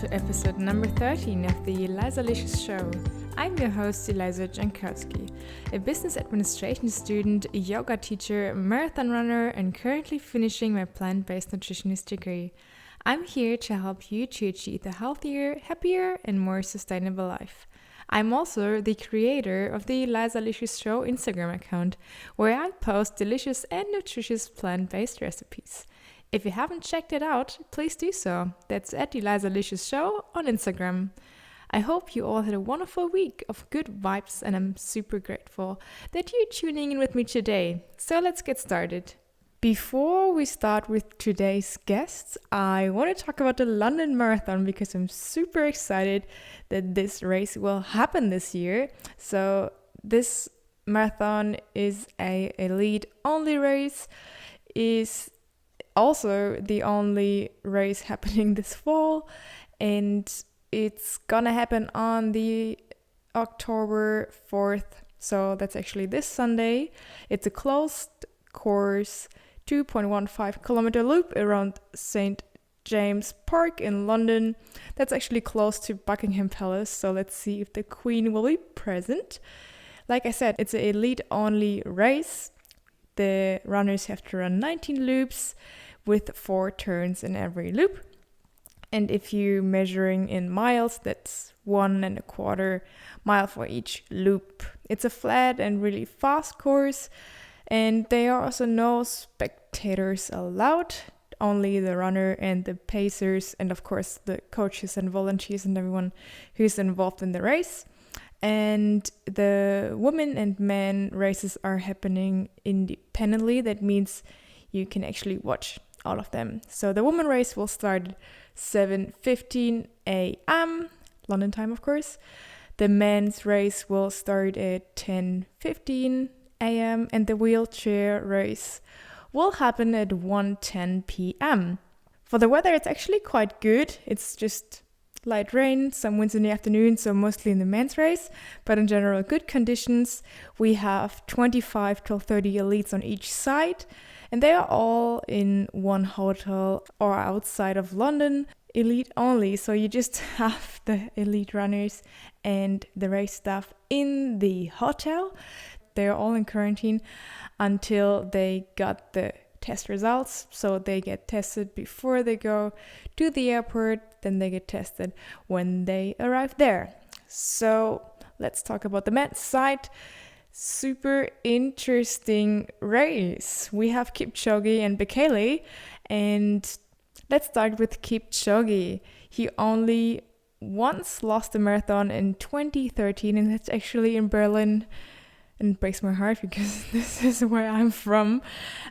to episode number 13 of the Elisa Show. I'm your host, Elisa Jankowski, a business administration student, a yoga teacher, marathon runner, and currently finishing my plant-based nutritionist degree. I'm here to help you to achieve a healthier, happier, and more sustainable life. I'm also the creator of the Elisa Show Instagram account, where I post delicious and nutritious plant-based recipes. If you haven't checked it out, please do so. That's at Elisa Show on Instagram. I hope you all had a wonderful week of good vibes, and I'm super grateful that you're tuning in with me today. So let's get started. Before we start with today's guests, I want to talk about the London Marathon because I'm super excited that this race will happen this year. So this marathon is a elite-only race, is also the only race happening this fall, and it's gonna happen on the October 4th, so that's actually this Sunday. It's a closed course 2.15 kilometer loop around St. James Park in London. That's actually close to Buckingham Palace, so let's see if the Queen will be present. Like I said, it's an elite only race. The runners have to run 19 loops with 4 turns in every loop. And if you're measuring in miles, that's 1.25 mile for each loop. It's a flat and really fast course, and there are also no spectators allowed, only the runner and the pacers, and of course the coaches and volunteers and everyone who's involved in the race. And the women and men races are happening independently. That means you can actually watch all of them. So the women race will start at 7:15 a.m. London time, of course. The men's race will start at 10:15 a.m. and the wheelchair race will happen at 1:10 p.m. For the weather, it's actually quite good. It's just light rain, some winds in the afternoon, so mostly in the men's race, but in general, good conditions. We have 25 till 30 elites on each side, and they are all in one hotel or outside of London, elite only. So you just have the elite runners and the race staff in the hotel. They're all in quarantine until they got the test results. So they get tested before they go to the airport, then they get tested when they arrive there. So let's talk about the men's side. Super interesting race. We have Kipchoge and Bekele, and let's start with Kipchoge. He only once lost a marathon in 2013, and that's actually in Berlin. And it breaks my heart because this is where I'm from.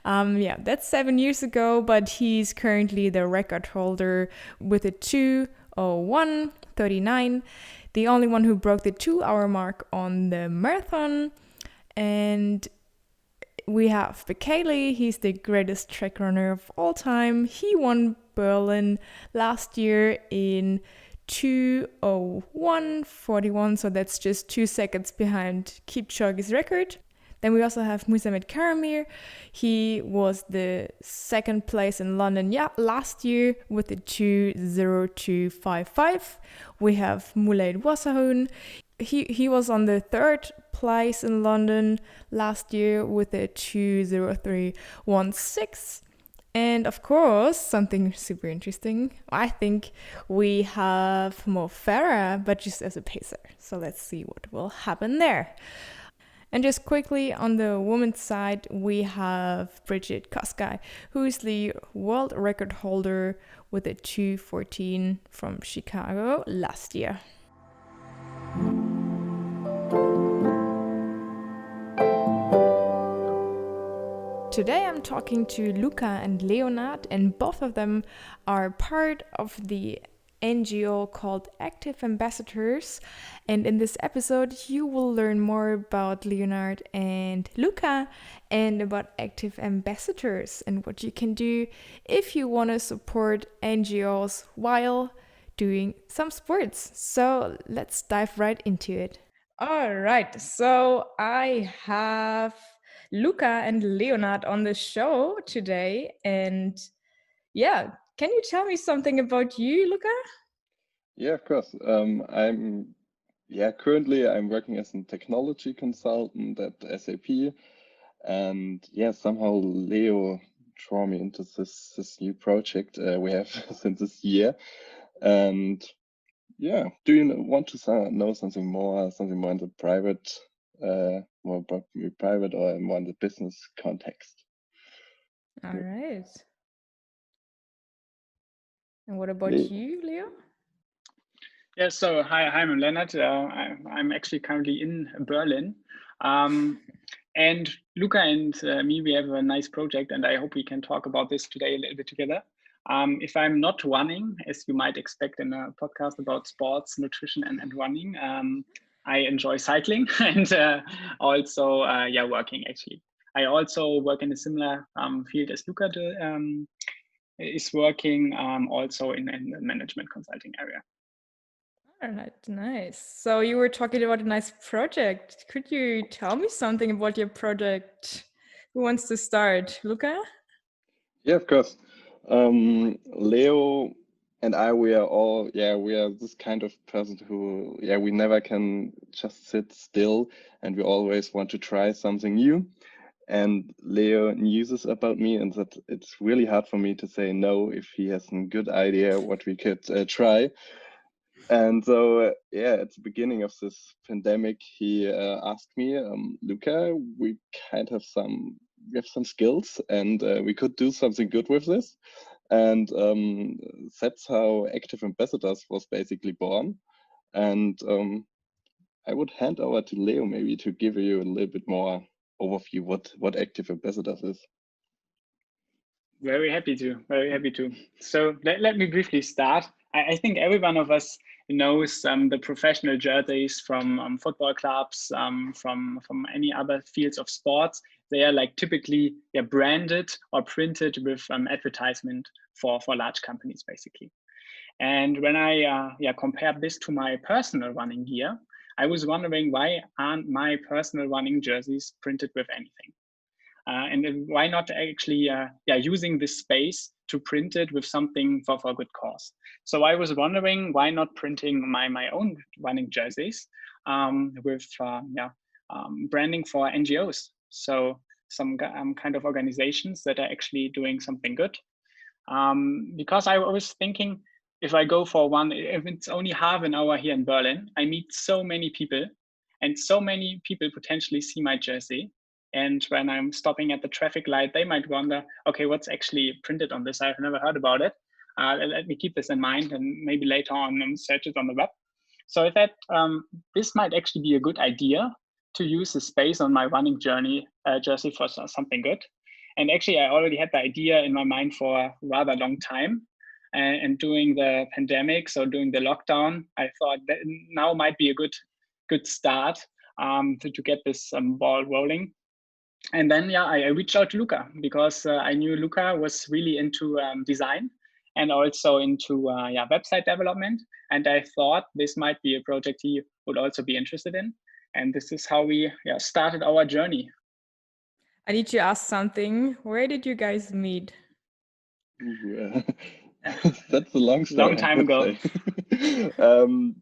That's 7 years ago, but he's currently the record holder with a 2:01:39, the only one who broke the 2-hour mark on the marathon. And we have Bekele. He's the greatest track runner of all time. He won Berlin last year in 2:01:41, so that's just 2 seconds behind Kipchoge's record. Then we also have Muhammad Karamir. He was the second place in London last year with the 2:02:55. We have Moulay Wassahun. He was on the third place in London last year with a 2:03:16. And of course, something super interesting, I think we have Mo Farah, but just as a pacer. So let's see what will happen there. And just quickly on the women's side, we have Bridget Kosgei, who is the world record holder with a 2:14 from Chicago last year. Today I'm talking to Luka and Leonard, and both of them are part of the NGO called Active Ambassadors. And in this episode, you will learn more about Leonard and Luka and about Active Ambassadors and what you can do if you want to support NGOs while doing some sports. So let's dive right into it. All right, so I have Luka and Leonard on the show today. And can you tell me something about you, Luka? Yeah, of course. Currently I'm working as a technology consultant at SAP, and yeah, somehow Leo drew me into this new project we have since this year. And yeah, do you want to know something more in the private, more about the private or more in the business context? All right. And what about Le- you, Leo? Yeah, so hi, I'm Leonard. I'm actually currently in Berlin. Um, and Luca and me, we have a nice project, and I hope we can talk about this today a little bit together. If I'm not running, as you might expect in a podcast about sports, nutrition, and running, I enjoy cycling and also, working actually. I also work in a similar field as Luca is working also in the management consulting area. All right, nice. So you were talking about a nice project. Could you tell me something about your project? Who wants to start? Luca? Yeah, of course. Leo and I, we are this kind of person who, we never can just sit still, and we always want to try something new. And Leo knew this about me, and that it's really hard for me to say no if he has a good idea what we could try. And so, at the beginning of this pandemic, he asked me, Luca, we have some skills, and we could do something good with this. And that's how Active Ambassadors was basically born. And I would hand over to Leo maybe to give you a little bit more overview what Active Ambassadors is. Very happy to, very happy to. So let me briefly start. I think every one of us knows the professional jerseys from football clubs, from any other fields of sports. They are like typically they're branded or printed with advertisement for large companies, basically. And when I compared this to my personal running gear, I was wondering why aren't my personal running jerseys printed with anything? And then why not actually using this space to print it with something for a good cause? So I was wondering why not printing my own running jerseys with branding for NGOs. So some kind of organizations that are actually doing something good. Because I was thinking if I go for one, if it's only half an hour here in Berlin, I meet so many people and so many people potentially see my jersey. And when I'm stopping at the traffic light, they might wonder, okay, what's actually printed on this? I've never heard about it. Let me keep this in mind and maybe later on search it on the web. So I thought this might actually be a good idea to use the space on my running journey jersey for something good. And actually, I already had the idea in my mind for a rather long time. And during the pandemic, so during the lockdown, I thought that now might be a good start to get this ball rolling. And then, I reached out to Luka because I knew Luka was really into design and also into website development. And I thought this might be a project he would also be interested in. And this is how we started our journey. I need to ask something. Where did you guys meet? That's a long story. Long time ago.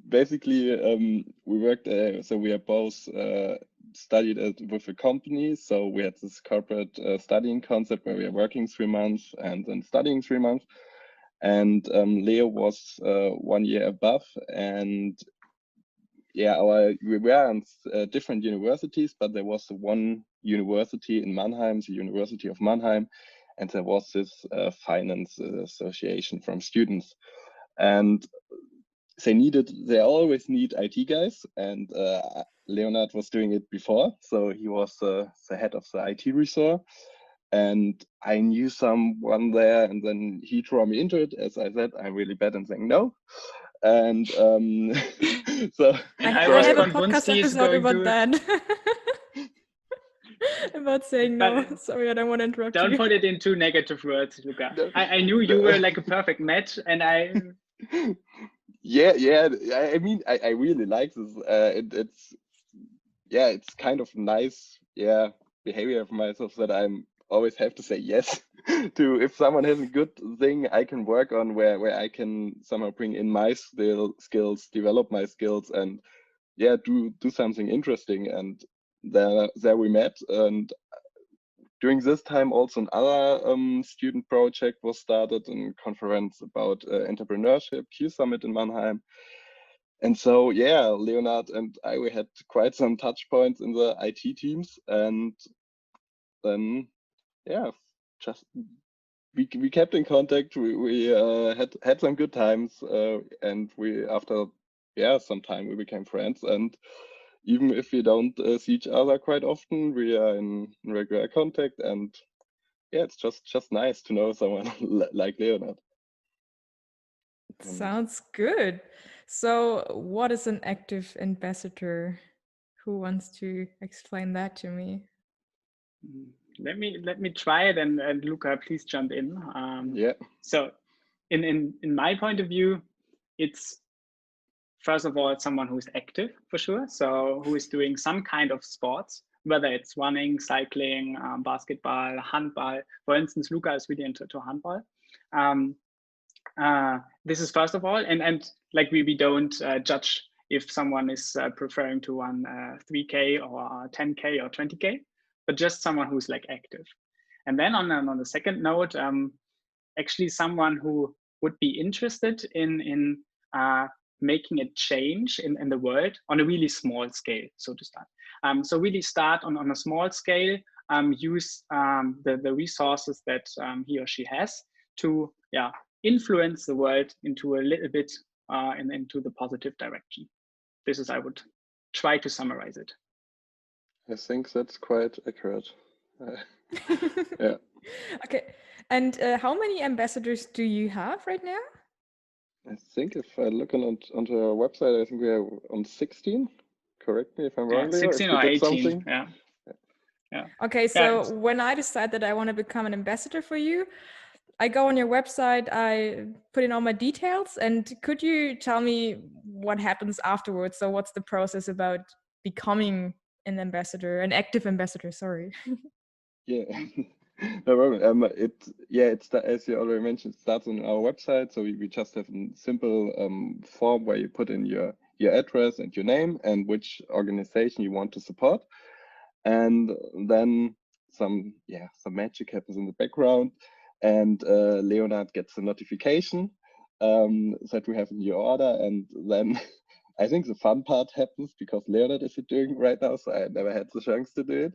Basically, we worked, so we are both studied with a company. So we had this corporate studying concept where we are working 3 months and then studying 3 months. And Leo was 1 year above, and we were on different universities, but there was one university in Mannheim, the University of Mannheim, and there was this finance association from students, and they always need IT guys, and Leonard was doing it before, so he was the head of the IT resort, and I knew someone there, and then he drew me into it. As I said, I'm really bad in saying no. And so and I was have a convinced podcast he's episode going about to that. About saying no. Sorry, I don't want to interrupt you. Don't put it in too negative words, Luka. I knew you were like a perfect match, and I. Yeah. I mean, I really like this. It's kind of nice, behavior of myself that I'm always have to say yes. to if someone has a good thing I can work on where I can somehow bring in my skills, develop my skills, and yeah, do something interesting. And there we met, and during this time also another student project was started, a conference about entrepreneurship, Q Summit in Mannheim. And so yeah, Leonard and we had quite some touch points in the IT teams, and then yeah, just we kept in contact. We had some good times, and we after some time we became friends. And even if we don't see each other quite often, we are in regular contact. And yeah, it's just nice to know someone like Leonard. Sounds good. So, what is an active ambassador? Who wants to explain that to me? Let me try it, and Luka, please jump in. Yeah. So, in my point of view, it's first of all someone who is active for sure. So who is doing some kind of sports, whether it's running, cycling, basketball, handball. For instance, Luka is really into handball. This is first of all, and like we don't judge if someone is preferring to run 3K or 10K or 20K, but just someone who's like active. And then on the second note, actually someone who would be interested in making a change in the world on a really small scale, so to start. So really start on a small scale, use the resources that he or she has to influence the world into a little bit into the positive direction. This is, I would try to summarize it. I think that's quite accurate. Yeah. Okay. And how many ambassadors do you have right now? I think if I look onto our website, I think we are on 16. Correct me if I'm wrong, Leo. 16 or 18. Yeah. Okay, so when I decide that I want to become an ambassador for you, I go on your website, I put in all my details, and could you tell me what happens afterwards? So what's the process about becoming an ambassador, an active ambassador, sorry. Yeah. No problem. It's as you already mentioned, it starts on our website. So we just have a simple form where you put in your address and your name and which organization you want to support. And then some magic happens in the background, and Leonard gets a notification that we have a new order. And then I think the fun part happens because Leonard is doing right now, so I never had the chance to do it.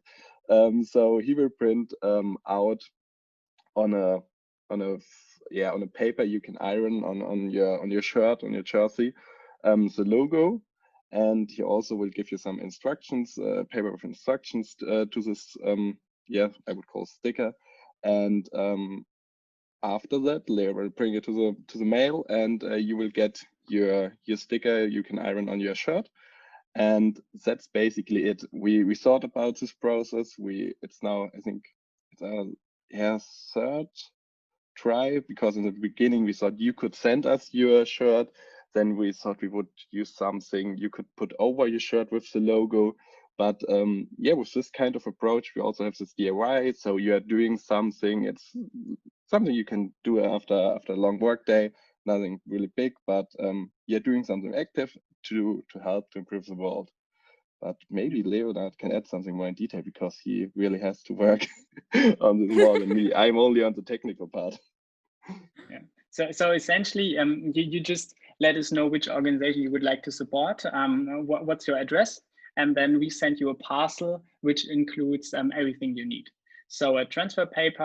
So he will print out on a paper you can iron on your shirt, on your jersey, the logo, and he also will give you some instructions, paper with instructions to this I would call sticker. And after that, Leo will bring it to the mail, and you will get your sticker you can iron on your shirt. And that's basically it. We thought about this process. It's now, I think it's our third try, because in the beginning we thought you could send us your shirt, then we thought we would use something you could put over your shirt with the logo. But with this kind of approach, we also have this DIY. So you are doing something. It's something you can do after a long work day. Nothing really big, but you're doing something active to help to improve the world. But maybe Leonard can add something more in detail because he really has to work on this more than me. I'm only on the technical part. Yeah. So essentially, you just let us know which organization you would like to support. What's your address? And then we send you a parcel which includes everything you need. So a transfer paper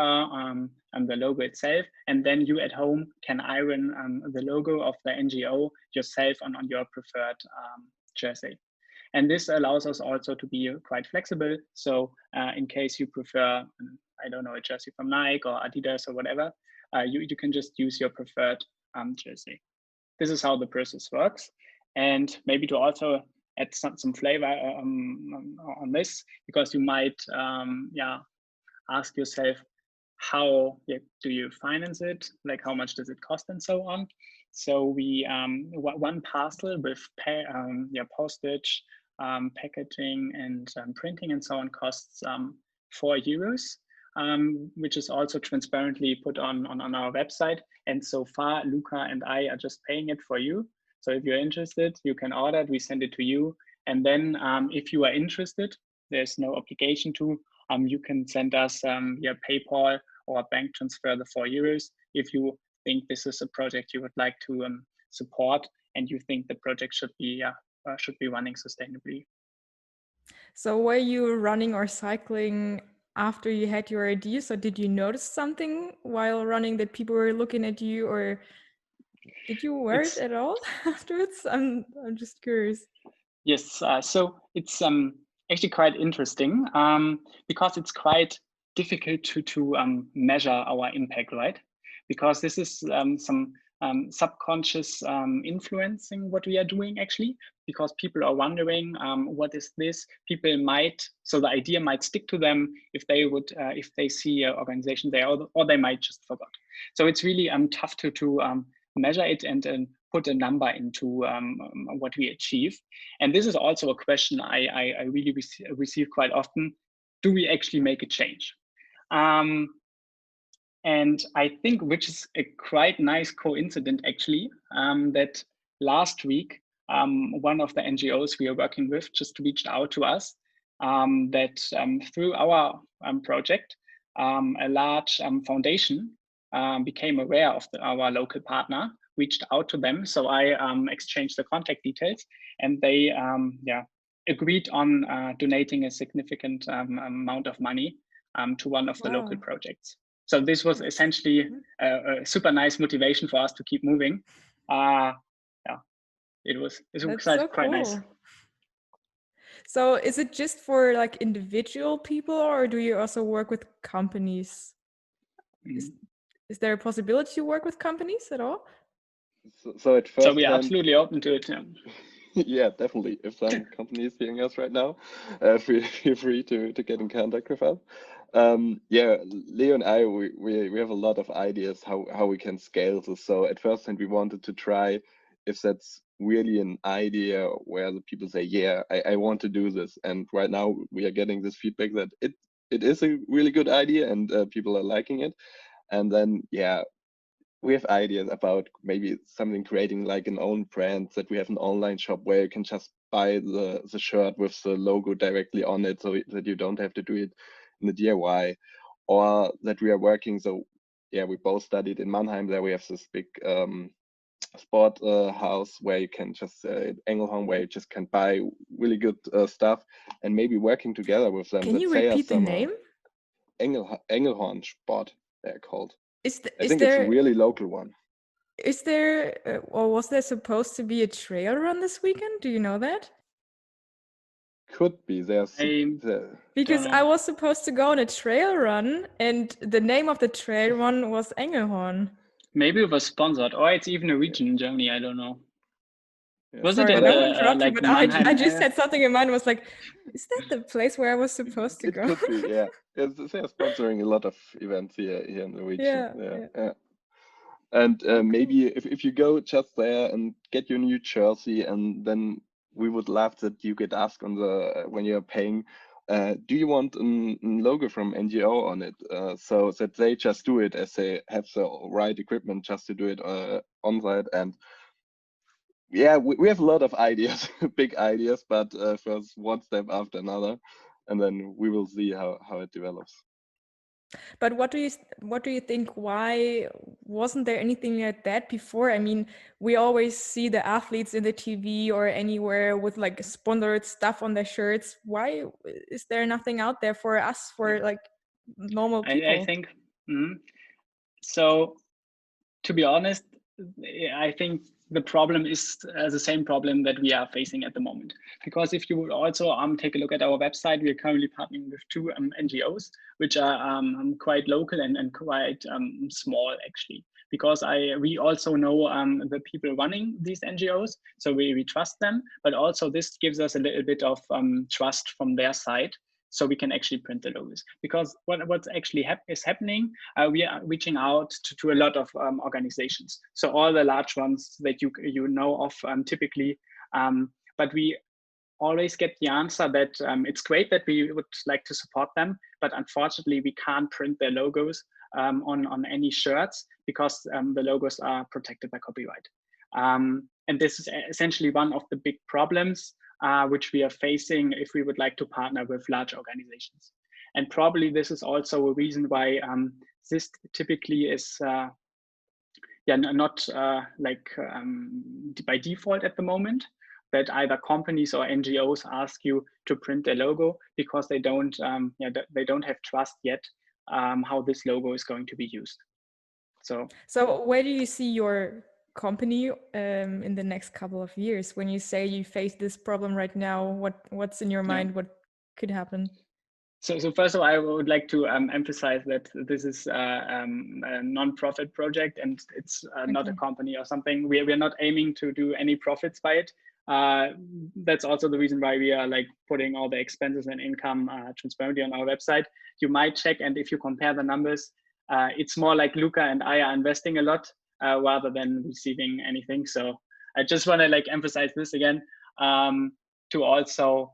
and the logo itself, and then you at home can iron the logo of the NGO yourself on your preferred jersey. And this allows us also to be quite flexible. So in case you prefer, I don't know, a jersey from Nike or Adidas or whatever, you can just use your preferred jersey. This is how the process works. And maybe to also add some flavor on this, because you might ask yourself, how do you finance it? Like how much does it cost and so on? So we one parcel with postage, packaging and printing and so on costs €4. which is also transparently put on our website. And so far, Luka and I are just paying it for you. So if you're interested, you can order it, we send it to you. And then if you are interested, there's no obligation to, you can send us via PayPal or bank transfer the €4 if you think this is a project you would like to support and you think the project should be running sustainably. So were you running or cycling after you had your ideas, or did you notice something while running that people were looking at you, or did you wear it at all afterwards? I'm just curious. Yes, so it's actually quite interesting because it's quite difficult to measure our impact, right? Because this is some subconscious influencing what we are doing actually, because people are wondering what is this? People might, so the idea might stick to them if they would, if they see an organization there, or they might just forgot. So it's really tough to measure it and put a number into what we achieve. And this is also a question I really receive quite often. Do we actually make a change? And I think, which is a quite nice coincidence actually, that last week, one of the NGOs we are working with just reached out to us that through our project, a large foundation became aware of our local partner, reached out to them. So I exchanged the contact details, and they agreed on donating a significant amount of money to one of the local projects. So this was essentially a super nice motivation for us to keep moving. It was quite nice. So is it just for like individual people, or do you also work with companies? Is there a possibility to work with companies at all? So at first, so we are absolutely open to it. Yeah, definitely. If some company is hearing us right now, feel free to get in contact with us. Yeah, Leo and I, we have a lot of ideas how we can scale this. So at first, we wanted to try if that's really an idea where the people say, yeah, I want to do this. And right now we are getting this feedback that it is a really good idea and people are liking it. And then, yeah, we have ideas about maybe something creating like an own brand, that we have an online shop where you can just buy the shirt with the logo directly on it, so that you don't have to do it in the DIY, or that we are working. So yeah, we both studied in Mannheim. There we have this big sport house where you can just Engelhorn, where you just can buy really good stuff, and maybe working together with them. Can you repeat the name? Engelhorn Sport, they're called. I think there, it's a really local one. Is there, or was there supposed to be a trail run this weekend? Do you know that? Could be. Because I was supposed to go on a trail run, and the name of the trail run was Engelhorn. Maybe it was sponsored, or it's even a region in Germany. I don't know. Yeah. Was Sorry, it like but I just said something in mind. Was like, is that the place where I was supposed to go? It could be, yeah. They're sponsoring a lot of events here in the region. Yeah. And maybe if you go just there and get your new jersey, and then we would love that you get asked on the when you're paying, do you want a logo from NGO on it? So that they just do it as they have the right equipment just to do it on site. And yeah, we have a lot of ideas, big ideas, but first one step after another, and then we will see how it develops. But what do you think? Why wasn't there anything like that before? I mean, we always see the athletes in the TV or anywhere with like sponsored stuff on their shirts. Why is there nothing out there for us, for like normal people? I think so. To be honest, I think the problem is the same problem that we are facing at the moment. Because if you would also take a look at our website, we are currently partnering with 2 NGOs, which are quite local and quite small actually. Because we also know the people running these NGOs, so we trust them. But also this gives us a little bit of trust from their side, so we can actually print the logos. Because what's actually is happening, we are reaching out to a lot of organizations. So all the large ones that you know of typically, but we always get the answer that it's great that we would like to support them, but unfortunately we can't print their logos on any shirts because the logos are protected by copyright. And this is essentially one of the big problems which we are facing if we would like to partner with large organizations. And probably this is also a reason why this typically is not by default at the moment, that either companies or NGOs ask you to print their logo because they don't have trust yet how this logo is going to be used. So where do you see your company in the next couple of years? When you say you face this problem right now, what's in your mind? What could happen? So first of all, I would like to emphasize that this is a non-profit project and it's not a company or something. We are not aiming to do any profits by it. That's also the reason why we are like putting all the expenses and income transparently on our website. You might check, and if you compare the numbers, it's more like Luka and I are investing a lot rather than receiving anything. So I just want to like emphasize this again to also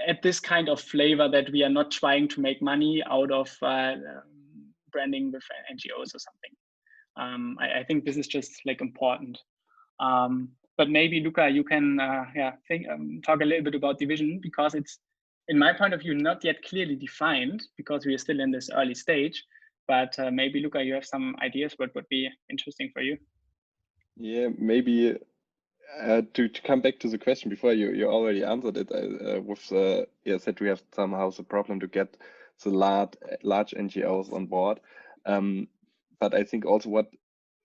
at this kind of flavor that we are not trying to make money out of branding with NGOs or something. I think this is just like important. But maybe Luka, you can talk a little bit about the vision, because it's, in my point of view, not yet clearly defined because we are still in this early stage. But maybe Luka, you have some ideas what would be interesting for you. Yeah, maybe to come back to the question before, you already answered it said we have somehow the problem to get the large NGOs on board. But I think also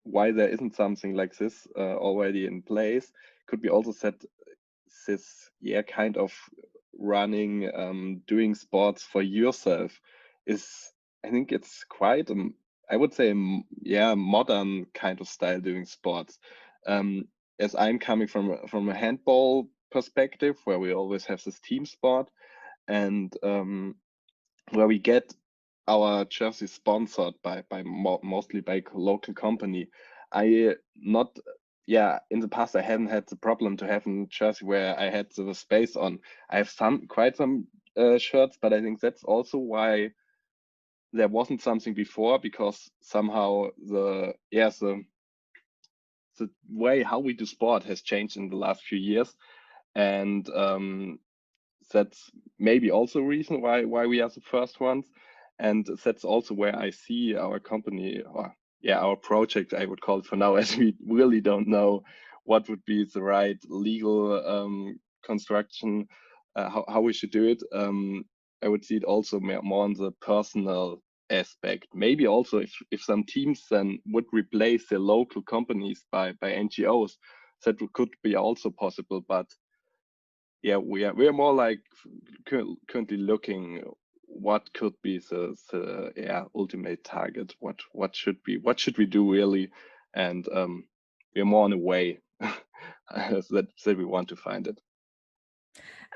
why there isn't something like this already in place could be also said this kind of running doing sports for yourself is, I think it's quite I would say modern kind of style doing sports. As I'm coming from a handball perspective, where we always have this team sport, and where we get our jersey sponsored by mostly by local company. In the past I hadn't had the problem to have a jersey where I had the space on. I have quite some shirts, but I think that's also why there wasn't something before, because somehow the way how we do sport has changed in the last few years, and that's maybe also a reason why we are the first ones, and that's also where I see our company, or our project, I would call it for now, as we really don't know what would be the right legal construction, how we should do it. I would see it also more on the personal aspect. Maybe also if some teams then would replace the local companies by NGOs, that could be also possible. But we are more like currently looking what could be the ultimate target. What should we do really, and we are more on the way that we want to find it.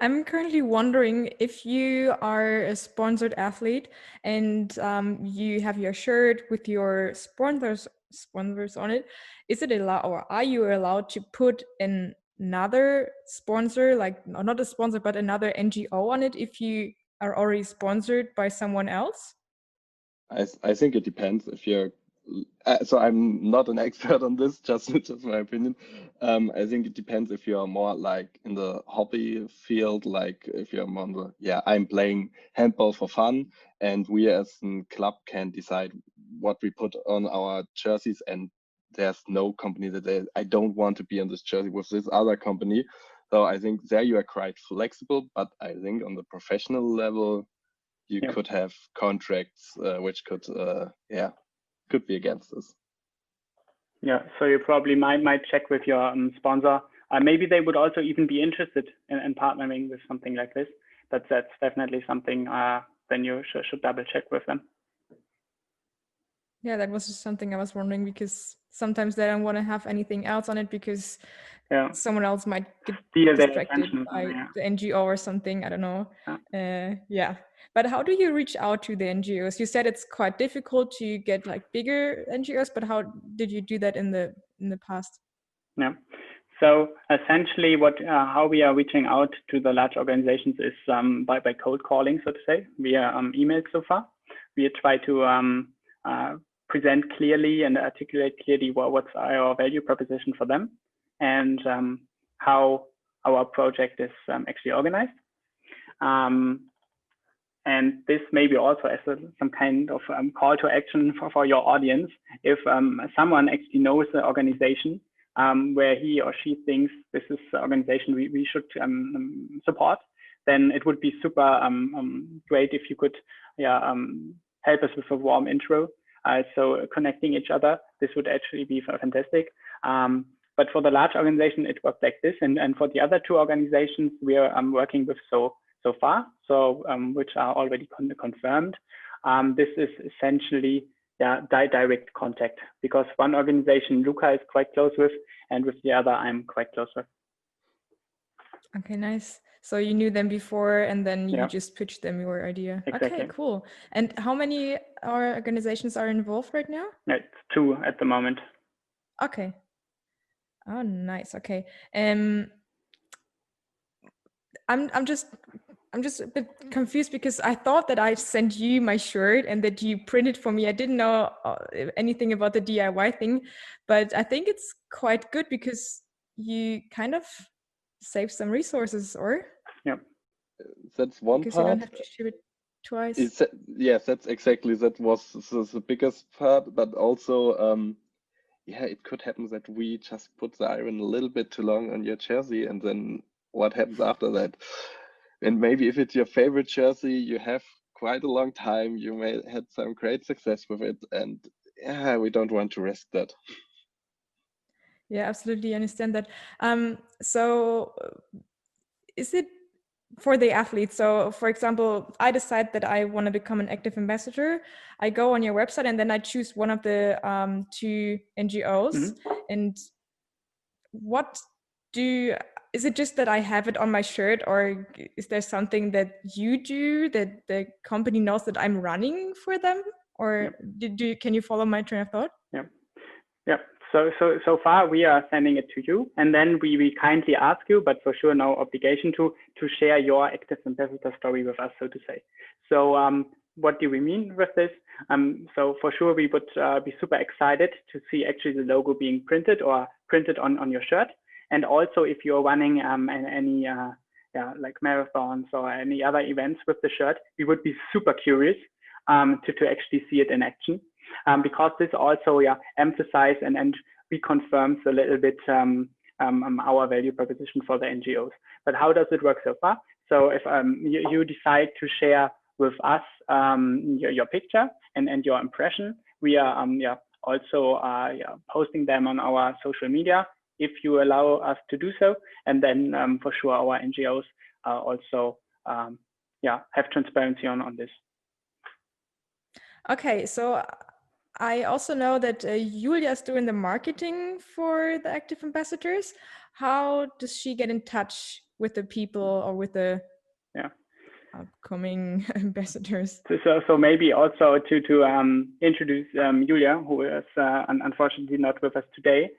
I'm currently wondering if you are a sponsored athlete and you have your shirt with your sponsors on it. Is it allowed, or are you allowed to put another sponsor, like not a sponsor, but another NGO on it if you are already sponsored by someone else? I think it depends if you're. So I'm not an expert on this, just my opinion. I think it depends if you're more like in the hobby field, like if you're more on I'm playing handball for fun, and we as a club can decide what we put on our jerseys, and there's no company that I don't want to be on this jersey with this other company. So I think there you are quite flexible, but I think on the professional level, you could have contracts which could be against this. Yeah, so you probably might check with your sponsor. Maybe they would also even be interested in partnering with something like this. But that's definitely something then you should double check with them. Yeah, that was just something I was wondering, because sometimes they don't want to have anything else on it because someone else might get distracted by the NGO or something. I don't know. But how do you reach out to the NGOs? You said it's quite difficult to get like bigger NGOs, but how did you do that in the past? Yeah. So essentially, how we are reaching out to the large organizations is by cold calling, so to say, via email so far. We try to present clearly and articulate clearly what's our value proposition for them and how our project is actually organized. And this may be also as some kind of call to action for your audience. If someone actually knows the organization where he or she thinks this is the organization we should support, then it would be super great if you could help us with a warm intro. So connecting each other, this would actually be fantastic. But for the large organization, it works like this. And for the other two organizations we are working with so far, which are already confirmed, this is essentially direct contact, because one organization Luka is quite close with, and with the other I'm quite close with. Okay, nice. So you knew them before, and then you Yeah. just pitched them your idea. Exactly. Okay, cool. And how many organizations are involved right now? It's 2 at the moment. Okay. Oh, nice. Okay. I'm just a bit confused because I thought that I sent you my shirt and that you printed for me. I didn't know anything about the DIY thing, but I think it's quite good because you kind of save some resources, or? Yeah. That's one because part. you don't have to ship it twice. Yes, that's exactly, that was the biggest part, but also it could happen that we just put the iron a little bit too long on your jersey, and then what happens after that? And maybe if it's your favorite jersey, you have quite a long time, you may had some great success with it, and we don't want to risk that. Yeah, absolutely understand that. So is it for the athletes? So for example, I decide that I want to become an active ambassador. I go on your website and then I choose one of the 2 NGOs. Mm-hmm. And is it just that I have it on my shirt, or is there something that you do that the company knows that I'm running for them? Or can you follow my train of thought? Yeah. So far we are sending it to you, and then we kindly ask you, but for sure no obligation to share your active ambassador story with us, so to say. So what do we mean with this? So for sure we would be super excited to see actually the logo being printed on your shirt. And also if you're running any like marathons or any other events with the shirt, we would be super curious to actually see it in action. Because this also emphasizes and reconfirms a little bit our value proposition for the NGOs. But how does it work so far? So if you decide to share with us your picture and your impression, we are also posting them on our social media if you allow us to do so. And then for sure our NGOs also have transparency on this. Okay, so I also know that Julia is doing the marketing for the active ambassadors. How does she get in touch with the people or with the upcoming ambassadors? So maybe also to introduce Julia, who is unfortunately not with us today.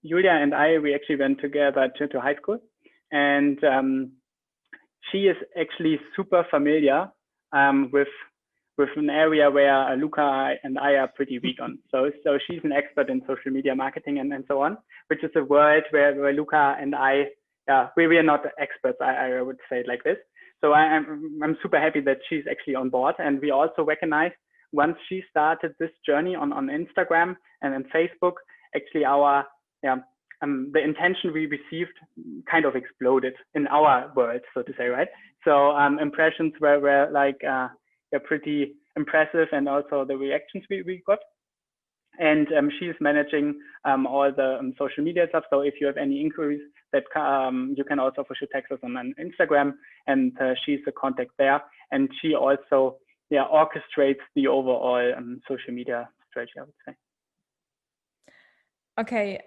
Julia and we actually went together to high school, and she is actually super familiar with an area where Luka and I are pretty weak on. So she's an expert in social media marketing and so on, which is a world where Luka and we are not experts, I would say it like this. So I'm super happy that she's actually on board. And we also recognize once she started this journey on Instagram and on Facebook, actually the intention we received kind of exploded in our world, so to say, right? So impressions were like, pretty impressive, and also the reactions we got. And she's managing all the social media stuff. So if you have any inquiries, that you can also for sure text us on Instagram, and she's a contact there. And she also orchestrates the overall social media strategy, I would say. Okay.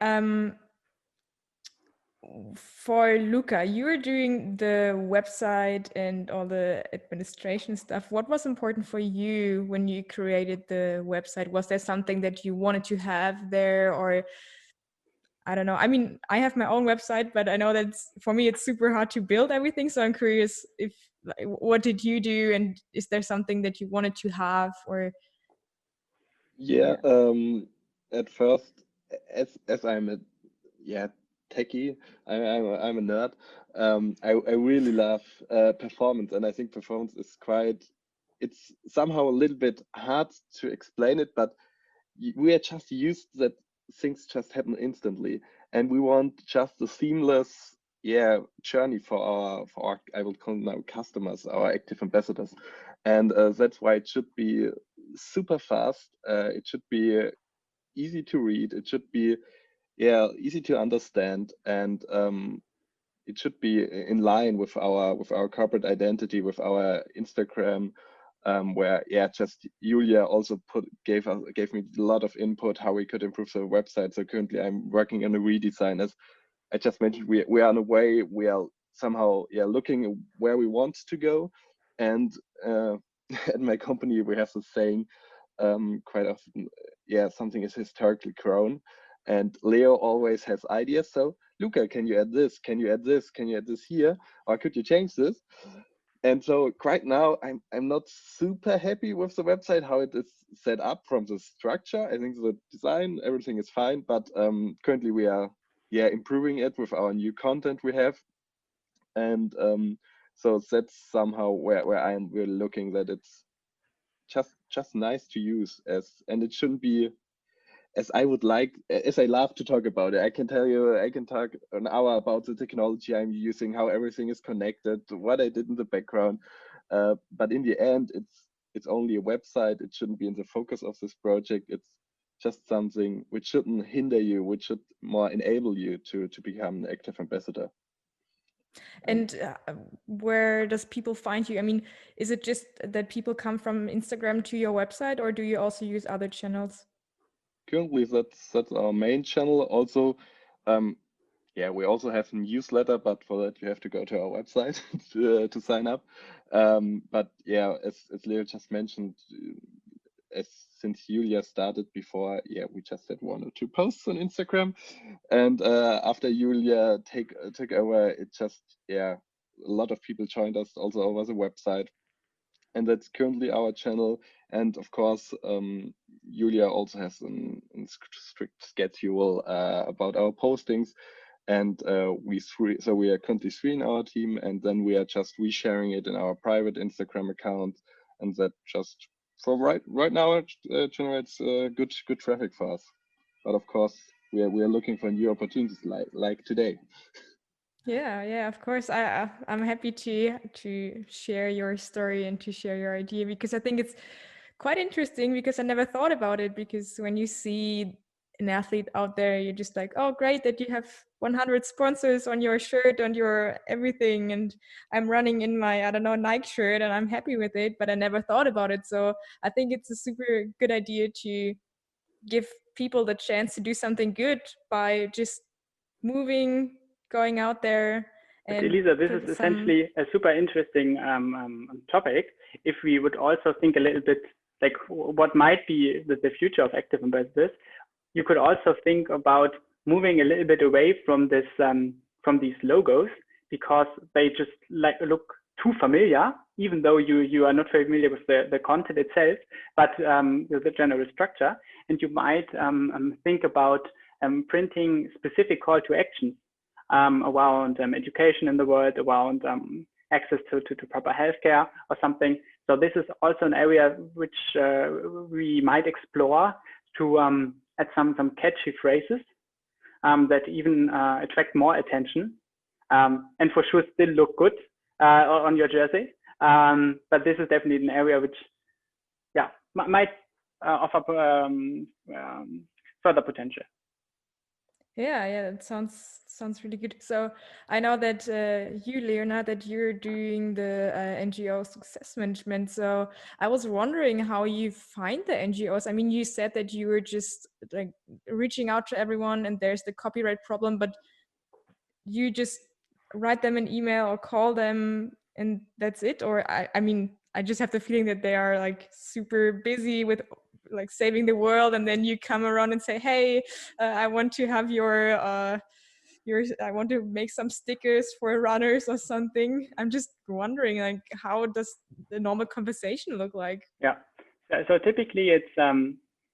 For Luka, you were doing the website and all the administration stuff. What was important for you when you created the website? Was there something that you wanted to have there, or I don't know. I mean, I have my own website, but I know that for me it's super hard to build everything. So I'm curious if what did you do, and is there something that you wanted to have or? Yeah, at first, as I'm a techie, I'm a nerd. I really love performance, and I think performance is it's somehow a little bit hard to explain it, but we are just used that things just happen instantly, and we want just a seamless journey for our I will call them now customers, our active ambassadors, and that's why it should be super fast. It should be easy to read. It should be easy to understand, and it should be in line with our corporate identity, with our Instagram, where just Julia also gave me a lot of input how we could improve the website. So currently I'm working on a redesign. As I just mentioned, we are on a way, we are somehow looking where we want to go. And at my company we have the saying quite often, something is historically grown, and Leo always has ideas. So Luka, can you add this? Can you add this? Can you add this here? Or could you change this? And so right now I'm not super happy with the website, how it is set up from the structure. I think the design, everything is fine, but currently we are improving it with our new content we have. And so that's somehow where we're looking, that it's just nice to use, and it shouldn't be as I love to talk about it. I can tell you, I can talk an hour about the technology I'm using, how everything is connected, what I did in the background. But in the end, it's only a website. It shouldn't be in the focus of this project. It's just something which shouldn't hinder you, which should more enable you to become an active ambassador. And where does people find you? I mean, is it just that people come from Instagram to your website, or do you also use other channels? Currently, that's our main channel. Also, we also have a newsletter, but for that you have to go to our website to sign up. But as Leo just mentioned, since Julia started before, we just had 1 or 2 posts on Instagram, and after Julia took over, it just a lot of people joined us also over the website, and that's currently our channel. And of course, Julia also has a strict schedule about our postings, and we are currently 3 in our team, and then we are just resharing it in our private Instagram account, and that just for right now it generates good traffic for us. But of course, we are looking for new opportunities like today. Yeah, of course. I'm happy to share your story and to share your idea, because I think it's quite interesting, because I never thought about it. Because when you see an athlete out there, you're just like, oh, great that you have 100 sponsors on your shirt, on your everything, and I'm running in my, I don't know, Nike shirt, and I'm happy with it. But I never thought about it. So I think it's a super good idea to give people the chance to do something good by just moving, going out there, But and Elisa, this put is some. essentially a super interesting topic. If we would also think a little bit like what might be the future of active ambassadors, you could also think about moving a little bit away from this from these logos, because they just look too familiar, even though you are not familiar with the content itself, but the general structure. And you might think about printing specific call to actions around education in the world, around access to proper healthcare or something. So this is also an area which we might explore to add some catchy phrases that even attract more attention, and for sure still look good on your jersey. But this is definitely an area which might offer further potential. Yeah, that sounds really good. So I know that you, Leonard, that you're doing the NGO success management. So I was wondering how you find the NGOs. I mean, you said that you were just like reaching out to everyone, and there's the copyright problem, but you just write them an email or call them, and that's it. Or I mean, I just have the feeling that they are like super busy with like saving the world, and then you come around and say, hey, I want to have I want to make some stickers for runners or something. I'm just wondering, like, how does the normal conversation look like? Yeah. So typically it's,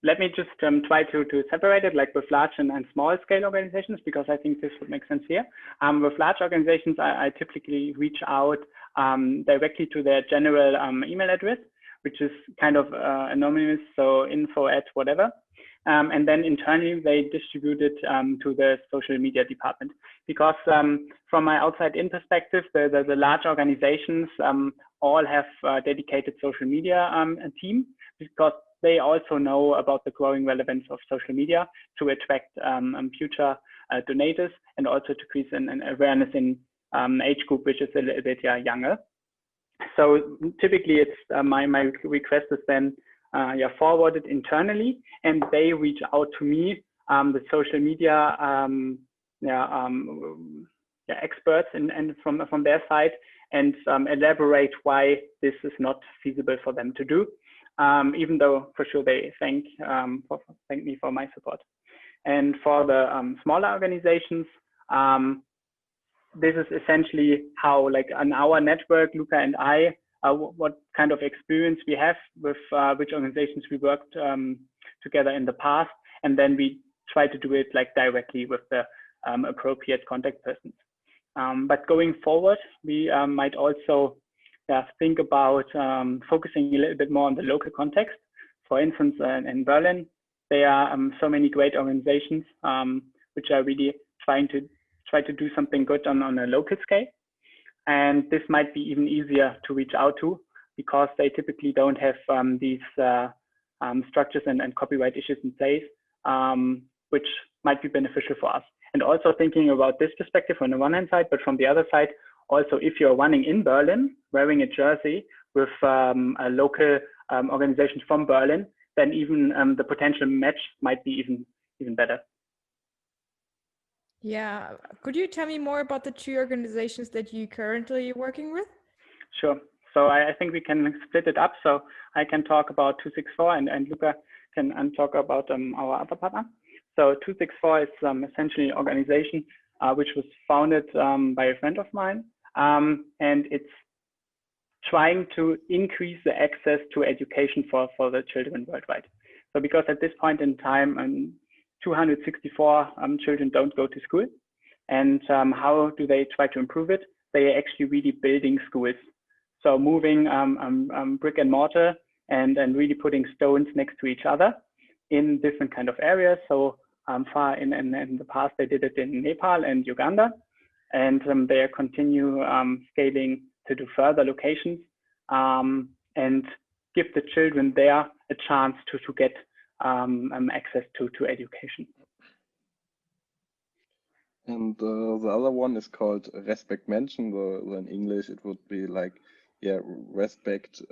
let me just try to separate it, like with large and small scale organizations, because I think this would make sense here. With large organizations, I typically reach out directly to their general email address, which is kind of anonymous, so info at whatever. And then internally they distribute it to the social media department, because from my outside-in perspective, the large organizations all have dedicated social media team, because they also know about the growing relevance of social media to attract future donors, and also to increase an awareness in age group which is a little bit younger. So typically it's my request is then forwarded internally, and they reach out to me, the social media experts, and from their side, and elaborate why this is not feasible for them to do, even though for sure they thank me for my support. And for the smaller organizations, this is essentially how, like, on our network, Luka and I, what kind of experience we have with which organizations we worked together in the past, and then we try to do it like directly with the appropriate contact persons. But going forward, we might also think about focusing a little bit more on the local context. For instance, in Berlin, there are so many great organizations which are really try to do something good on a local scale. And this might be even easier to reach out to, because they typically don't have these structures and copyright issues in place, which might be beneficial for us. And also thinking about this perspective on the one hand side, but from the other side, also if you're running in Berlin, wearing a jersey with a local organization from Berlin, then even the potential match might be even better. Yeah, could you tell me more about the two organizations that you currently working with? Sure. So I think we can split it up. So I can talk about 264, and Luka can talk about our other partner. So 264 is essentially an organization which was founded by a friend of mine, and it's trying to increase the access to education for the children worldwide. So because at this point in time, 264 children don't go to school. And how do they try to improve it? They are actually really building schools. So moving brick and mortar and really putting stones next to each other in different kind of areas. So far in the past, they did it in Nepal and Uganda. And they continue scaling to do further locations and give the children there a chance to get access to education. And the other one is called Respect Menschen. In English, it would be like, respect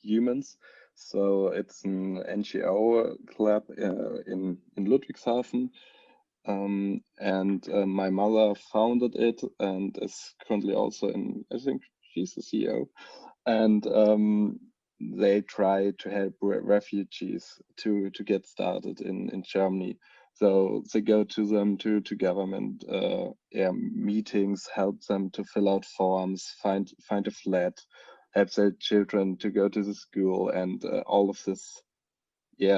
humans. So it's an NGO club in Ludwigshafen. And my mother founded it and is currently also I think she's the CEO. And they try to help refugees to get started in Germany. So they go to them to government meetings, help them to fill out forms, find a flat, help their children to go to the school, and all of this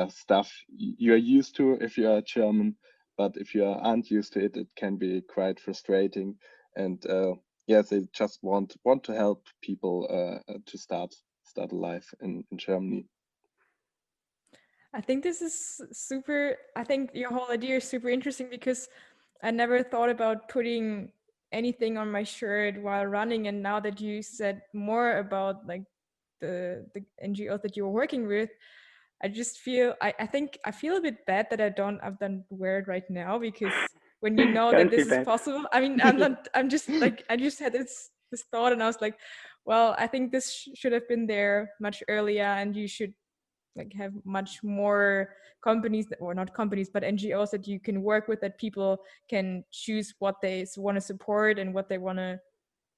stuff you're used to if you are German. But if you aren't used to it, it can be quite frustrating. And they just want to help people to start a life in Germany. I think this is super. I think your whole idea is super interesting, because I never thought about putting anything on my shirt while running. And now that you said more about like the NGOs that you're working with, I just feel I think I feel a bit bad that I don't wear it right now, because when you know that this is possible, I mean, I'm just like, I just had this thought, and I was like, well, I think this should have been there much earlier, and you should like have much more companies or not companies, but NGOs that you can work with, that people can choose what they want to support and what they want to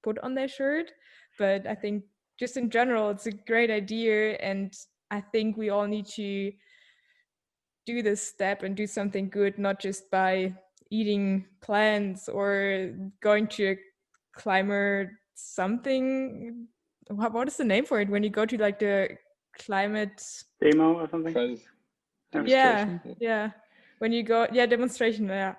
put on their shirt. But I think just in general, it's a great idea, and I think we all need to do this step and do something good, not just by eating plants or going to a climber something. What is the name for it when you go to like the climate demo or something? Demonstration? Yeah. When you go, demonstration, yeah.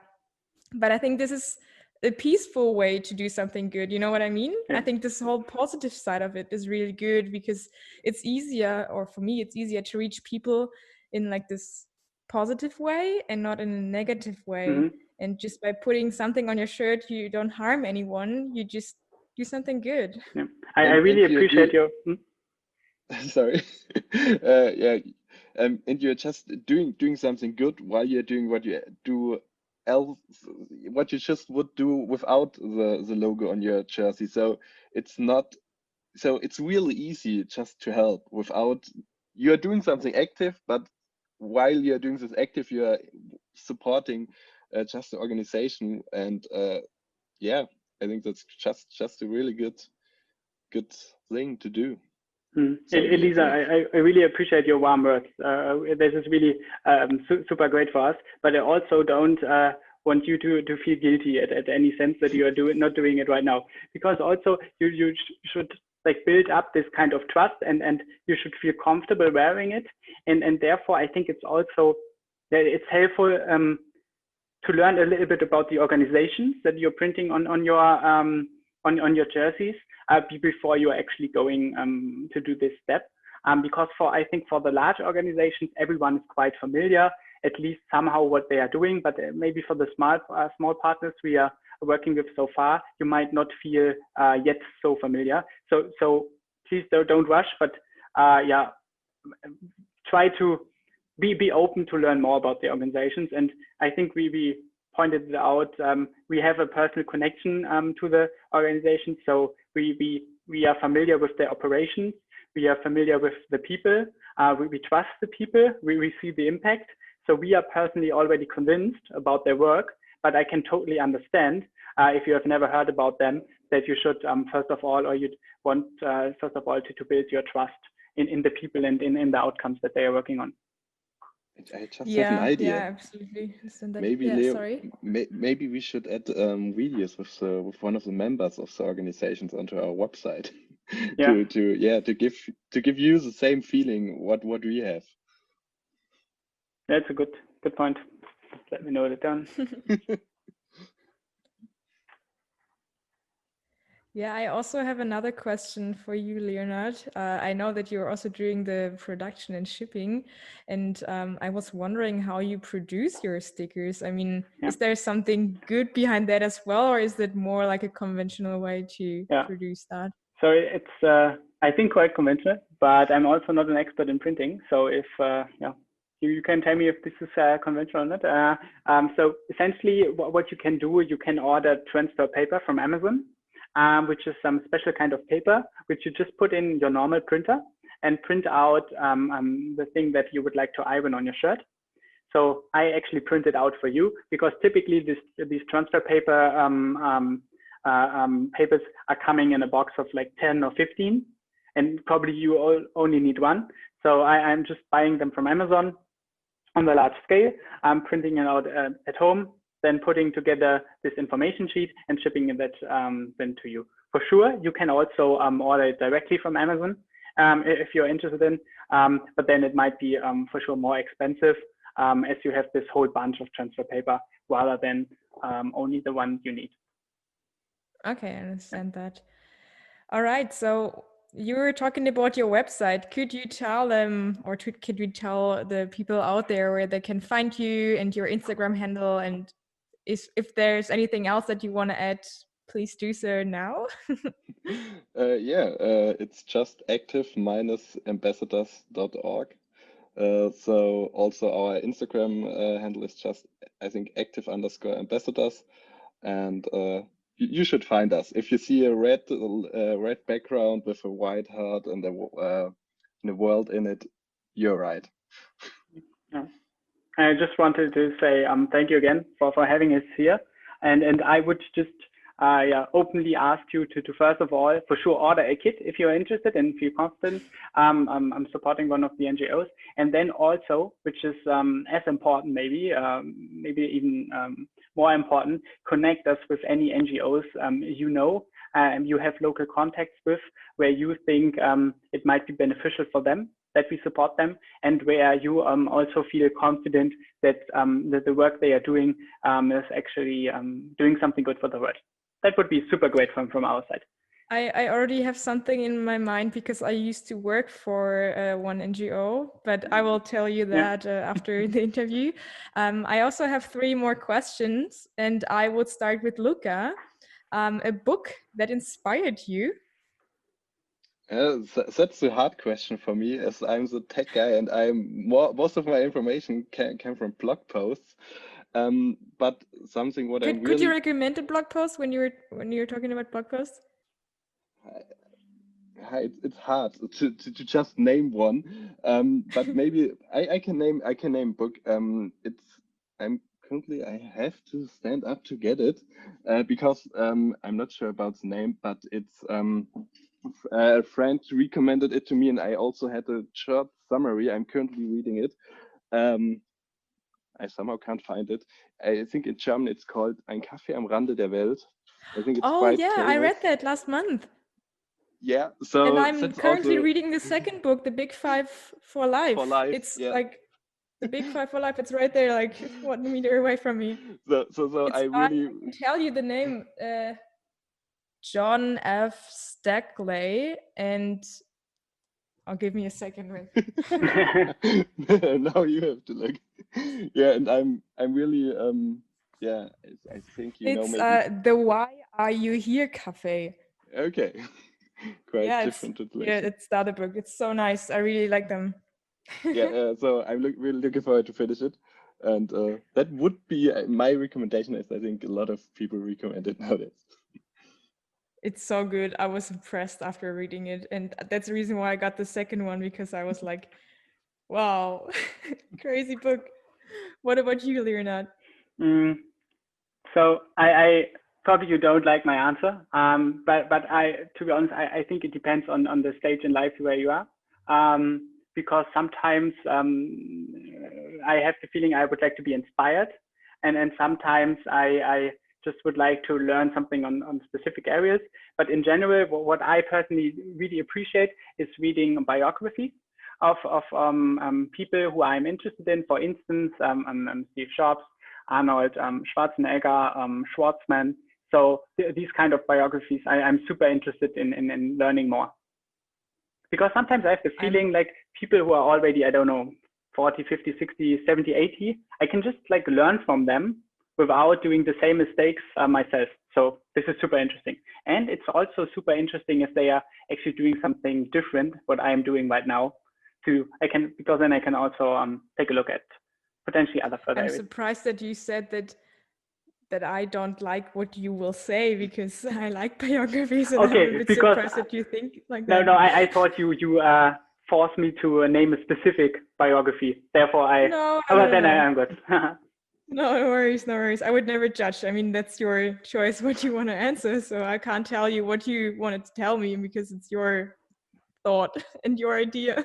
But I think this is a peaceful way to do something good. You know what I mean? Yeah. I think this whole positive side of it is really good because it's easier, or for me, it's easier to reach people in like this positive way and not in a negative way. Mhm. And just by putting something on your shirt, you don't harm anyone. You just do something good. Yeah. I really appreciate your. Sorry. Yeah. And you're just doing something good while you're doing what you do else, what you just would do without the logo on your jersey. So it's not, so it's really easy just to help without, you're doing something active, but while you're doing this active, you're supporting just the organization. And yeah, I think that's just a really good thing to do. Elisa, I really appreciate your warm words. This is really super great for us, but I also don't want you to feel guilty at any sense that you are not doing it right now, because also you should like build up this kind of trust, and you should feel comfortable wearing it, and therefore I think it's also it's helpful to learn a little bit about the organizations that you're printing on your jerseys before you're actually going to do this step. Because I think for the large organizations, everyone is quite familiar, at least somehow what they are doing, but maybe for the small partners we are working with so far, you might not feel yet so familiar. So please don't rush, but yeah, try to be open to learn more about the organizations. And I think we pointed it out, we have a personal connection to the organization. So we are familiar with their operations. We are familiar with the people. We trust the people. We see the impact. So we are personally already convinced about their work, but I can totally understand if you have never heard about them, that you should first of all, or you'd want first of all to build your trust in the people and in the outcomes that they are working on. I just have an idea. Yeah, absolutely. Maybe yeah, Leo, sorry. maybe we should add videos with one of the members of the organizations onto our website to give you the same feeling what we have. That's a good point. Let me note it down. Yeah, I also have another question for you, Leonard. I know that you're also doing the production and shipping, and I was wondering how you produce your stickers. I mean, is there something good behind that as well, or is it more like a conventional way to produce that? So it's, I think, quite conventional, but I'm also not an expert in printing. So if, you can tell me if this is conventional or not. So essentially what you can do, you can order transfer paper from Amazon, which is some special kind of paper, which you just put in your normal printer and print out the thing that you would like to iron on your shirt. So I actually print it out for you, because typically these transfer paper papers are coming in a box of like 10 or 15, and probably you only need one. So I'm just buying them from Amazon on the large scale. I'm printing it out at home, then putting together this information sheet and shipping it then to you. For sure, you can also order it directly from Amazon if you're interested in, but then it might be for sure more expensive as you have this whole bunch of transfer paper rather than only the one you need. Okay, I understand that. All right, so you were talking about your website. Could you tell them, or could you tell the people out there where they can find you and your Instagram handle? And if there's anything else that you want to add, please do so now. It's just active-ambassadors.org. So also our Instagram handle is just, I think, active_ambassadors, and you should find us. If you see a red background with a white heart and a world in it, you're right. Yeah. I just wanted to say thank you again for having us here, and I would just openly ask you to first of all, for sure, order a kit if you're interested and feel confident. I'm supporting one of the NGOs, and then also, which is as important, maybe even more important, connect us with any NGOs you have local contacts with, where you think it might be beneficial for them, that we support them, and where you also feel confident that the work they are doing is actually doing something good for the world. That would be super great from our side. I already have something in my mind because I used to work for one NGO, but I will tell you that after the interview. I also have 3 more questions, and I would start with Luka. A book that inspired you? That's a hard question for me, as I'm the tech guy and most of my information came from blog posts. But something what I'm really... Could you recommend a blog post when you're talking about blog posts? It's hard to just name one, but maybe I can name book. I have to stand up to get it because I'm not sure about the name, but it's a friend recommended it to me, and I also had a short summary. I'm currently reading it. I somehow can't find it. I think in German it's called Ein Kaffee am Rande der Welt. I think it's quite famous. I read that last month. Yeah, so and I'm currently reading the second book, The Big Five for Life. It's like The Big Five for Life. It's right there, like 1 meter away from me. So I can tell you the name, John F. Stackley, and I'll give me a second. Now you have to look. Yeah, and I'm really I think you know maybe. It's the Why Are You Here Cafe. Okay. Quite different translation. Yeah, it's the other book. It's so nice. I really like them. So I'm really looking forward to finish it, and that would be my recommendation, as I think a lot of people recommend it nowadays. It's so good. I was impressed after reading it, and that's the reason why I got the second one, because I was like, wow, crazy book. What about you, Leonard? So I probably you don't like my answer, but to be honest, I think it depends on the stage in life where you are, because sometimes I have the feeling I would like to be inspired, and sometimes I just would like to learn something on specific areas. But in general, what I personally really appreciate is reading biographies of people who I'm interested in. For instance, Steve Jobs, Arnold Schwarzenegger, Schwartzman. So these kind of biographies, I'm super interested in learning more. Because sometimes I have the feeling like people who are already, I don't know, 40, 50, 60, 70, 80, I can just like learn from them without doing the same mistakes myself. So this is super interesting. And it's also super interesting if they are actually doing something different, what I am doing right now, because then I can also take a look at potentially other further areas. I'm surprised that you said that I don't like what you will say, because I like biographies, and okay, I'm a bit surprised that you think like that. No, I thought you forced me to name a specific biography. Therefore, I'm good. No worries. I would never judge. I mean, that's your choice what you want to answer. So I can't tell you what you wanted to tell me, because it's your thought and your idea.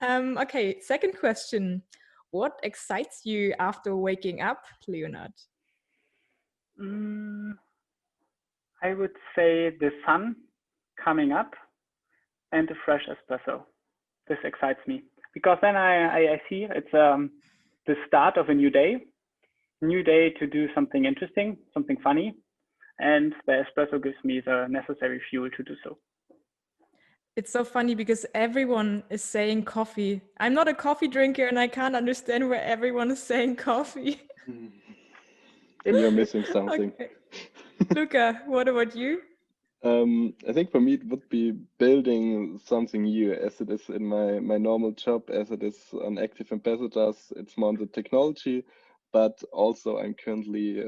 Okay, second question. What excites you after waking up, Leonard? I would say the sun coming up and a fresh espresso. This excites me, because then I see it's the start of a new day to do something interesting, something funny, and the espresso gives me the necessary fuel to do so. It's so funny because everyone is saying coffee. I'm not a coffee drinker, and I can't understand where everyone is saying coffee. You're missing something. Okay. Luka, what about you? I think for me it would be building something new, as it is in my normal job, as it is on Active Ambassadors. It's more on the technology, but also I'm currently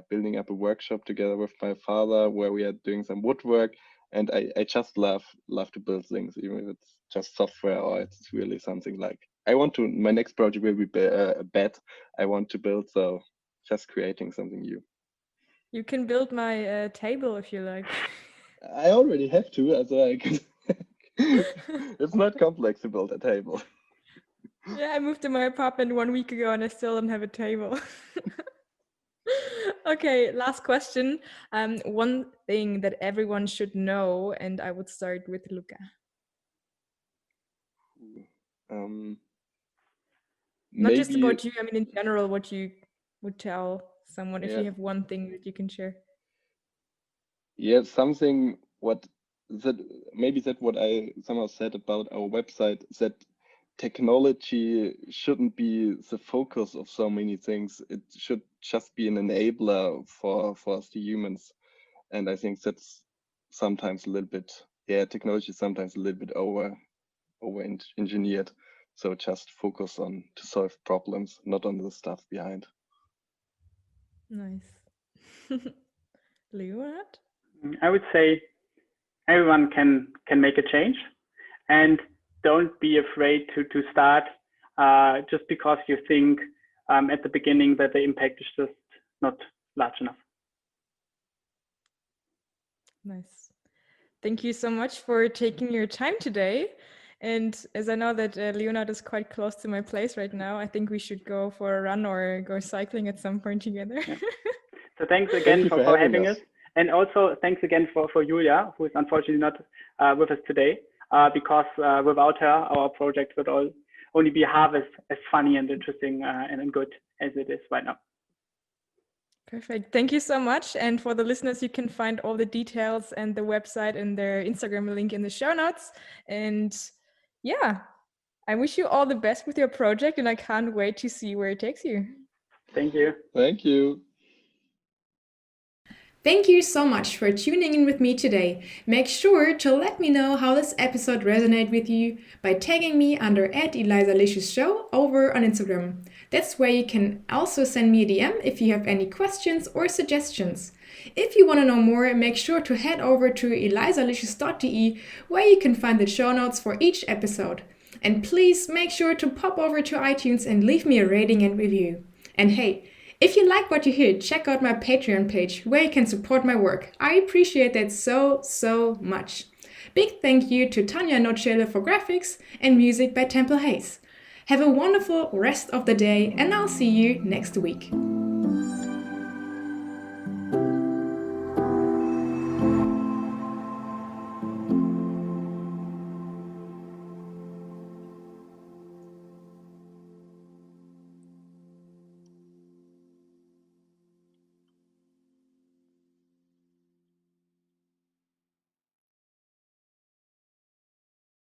building up a workshop together with my father, where we are doing some woodwork, and I just love to build things, even if it's just software or it's really something like my next project will be a bed I want to build, so just creating something new. You can build my table if you like. I already have to, so I can. It's not complex to build a table. Yeah, I moved to my apartment 1 week ago and I still don't have a table. Okay, last question. One thing that everyone should know, and I would start with Luka. Not just Maybe, about you, I mean in general, what you would tell someone if yeah, you have one thing that you can share. yeah, something what that maybe that what I somehow said about our website, that technology shouldn't be the focus of so many things. It should just be an enabler for us, the humans. And I think that's sometimes a little bit, yeah, technology is sometimes a little bit over engineered. So just focus on to solve problems, not on the stuff behind. Nice. Leonard? I would say everyone can make a change, and don't be afraid to start just because you think at the beginning that the impact is just not large enough. Nice. Thank you so much for taking your time today. And as I know that Leonard is quite close to my place right now, I think we should go for a run or go cycling at some point together. Yeah. So thanks again Thank you for having us. And also thanks again for Julia, who is unfortunately not with us today, because without her, our project would only be half as funny and interesting and good as it is right now. Perfect. Thank you so much. And for the listeners, you can find all the details and the website and their Instagram link in the show notes. And yeah, I wish you all the best with your project, and I can't wait to see where it takes you. Thank you. Thank you. Thank you so much for tuning in with me today. Make sure to let me know how this episode resonated with you by tagging me under @ElisaLicious over on Instagram. That's where you can also send me a DM if you have any questions or suggestions. If you want to know more, make sure to head over to elisalicious.de, where you can find the show notes for each episode. And please make sure to pop over to iTunes and leave me a rating and review. And hey, if you like what you hear, check out my Patreon page where you can support my work. I appreciate that so much. Big thank you to Tanja and Notschaele for graphics and music by Temple Hayes. Have a wonderful rest of the day, and I'll see you next week.